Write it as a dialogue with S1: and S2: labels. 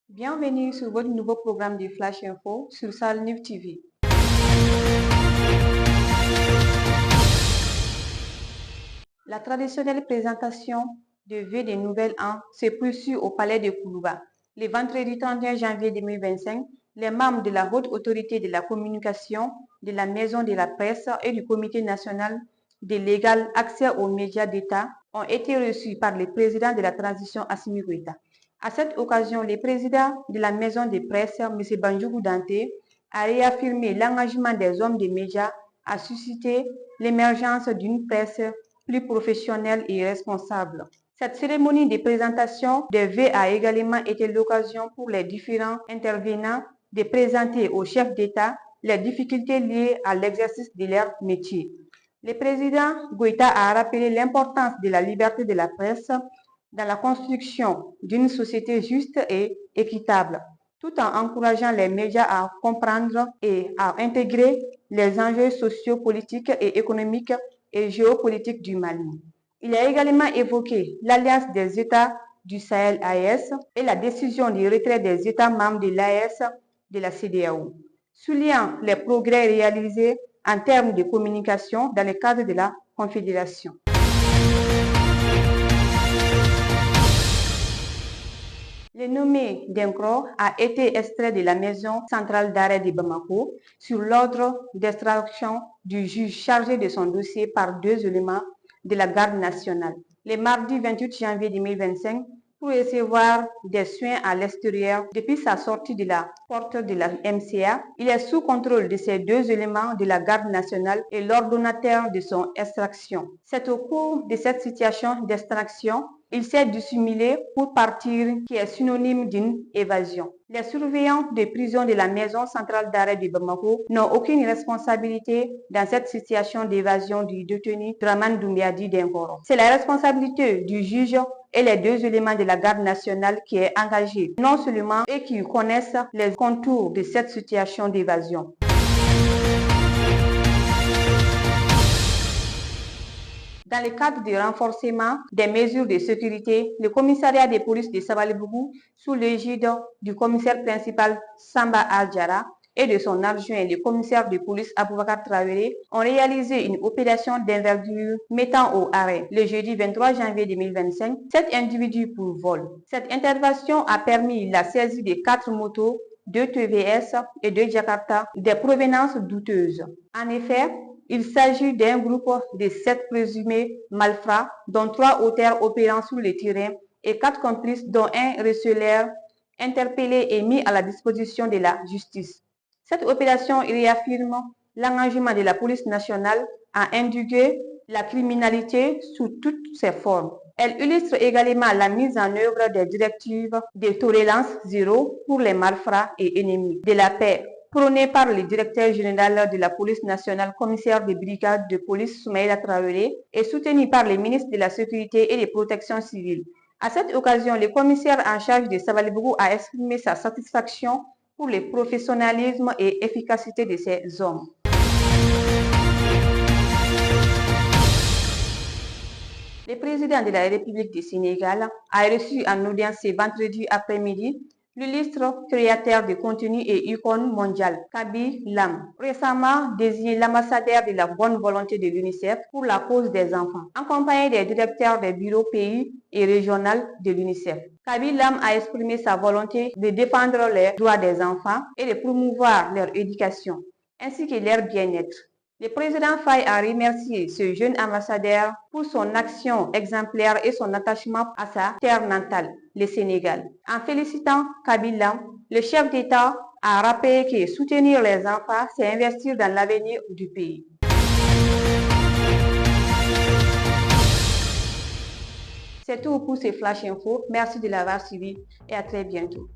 S1: Bienvenue sur votre nouveau programme de Flash Info sur Sahel News TV. La traditionnelle présentation de vœux des Nouvel An se poursuit au palais de Koulouba. Le vendredi 31 janvier 2025, les membres de la Haute Autorité de la Communication, de la Maison de la Presse et du Comité national de l'égal accès aux médias d'État ont été reçus par le président de la transition Assimi Goïta. À cette occasion, le président de la Maison de Presse, M. Bandjougou Dante, a réaffirmé l'engagement des hommes des médias à susciter l'émergence d'une presse plus professionnelle et responsable. Cette cérémonie de présentation des vœux a également été l'occasion pour les différents intervenants de présenter au chef d'État les difficultés liées à l'exercice de leur métier. Le président Goïta a rappelé l'importance de la liberté de la presse dans la construction d'une société juste et équitable, tout en encourageant les médias à comprendre et à intégrer les enjeux sociopolitiques et économiques et géopolitiques du Mali. Il a également évoqué l'Alliance des États du Sahel AES et la décision de retrait des États membres de l'AES de la CEDEAO, soulignant les progrès réalisés en termes de communication dans le cadre de la Confédération. Le nommé Denkro a été extrait de la maison centrale d'arrêt de Bamako sur l'ordre d'extraction du juge chargé de son dossier par 2 éléments de la garde nationale. Le mardi 28 janvier 2025, pour recevoir des soins à l'extérieur depuis sa sortie de la porte de la MCA, il est sous contrôle de ces 2 éléments de la garde nationale et l'ordonnateur de son extraction. C'est au cours de cette situation d'extraction il s'est dissimulé pour partir, qui est synonyme d'une évasion. Les surveillants des prisons de la maison centrale d'arrêt de Bamako n'ont aucune responsabilité dans cette situation d'évasion du détenu Dramane Doumbouya-Di Denkoro. C'est la responsabilité du juge et les 2 éléments de la garde nationale qui est engagée, non seulement et qui connaissent les contours de cette situation d'évasion. Dans le cadre du renforcement des mesures de sécurité, le commissariat de police de Sabalibougou, sous l'égide du commissaire principal Samba Adjara et de son adjoint, le commissaire de police Aboubakar Traoré, ont réalisé une opération d'envergure mettant au arrêt, le jeudi 23 janvier 2025, 7 individus pour vol. Cette intervention a permis la saisie de 4 motos, 2 TVS et 2 Jakarta de provenance douteuse. En effet, il s'agit d'un groupe de 7 présumés malfrats, dont 3 auteurs opérant sur le terrain et 4 complices, dont un receleur interpellé et mis à la disposition de la justice. Cette opération réaffirme l'engagement de la police nationale à endiguer la criminalité sous toutes ses formes. Elle illustre également la mise en œuvre des directives de tolérance zéro pour les malfrats et ennemis de la paix, prôné par le directeur général de la police nationale, commissaire de brigade de police Soumaïla Traoré, et soutenu par les ministres de la Sécurité et de Protection civile. À cette occasion, le commissaire en charge de Sabalibougou a exprimé sa satisfaction pour le professionnalisme et efficacité de ces hommes. Le président de la République du Sénégal a reçu en audience ce vendredi après-midi l'illustre créateur de contenu et icône mondiale, Kaby Lam, récemment désigné l'ambassadeur de la bonne volonté de l'UNICEF pour la cause des enfants, accompagné des directeurs des bureaux pays et régionaux de l'UNICEF. Kaby Lam a exprimé sa volonté de défendre les droits des enfants et de promouvoir leur éducation, ainsi que leur bien-être. Le président Faye a remercié ce jeune ambassadeur pour son action exemplaire et son attachement à sa terre natale, le Sénégal. En félicitant Kaby Lam, le chef d'État a rappelé que soutenir les enfants, c'est investir dans l'avenir du pays. C'est tout pour ces Flash Info. Merci de l'avoir suivi et à très bientôt.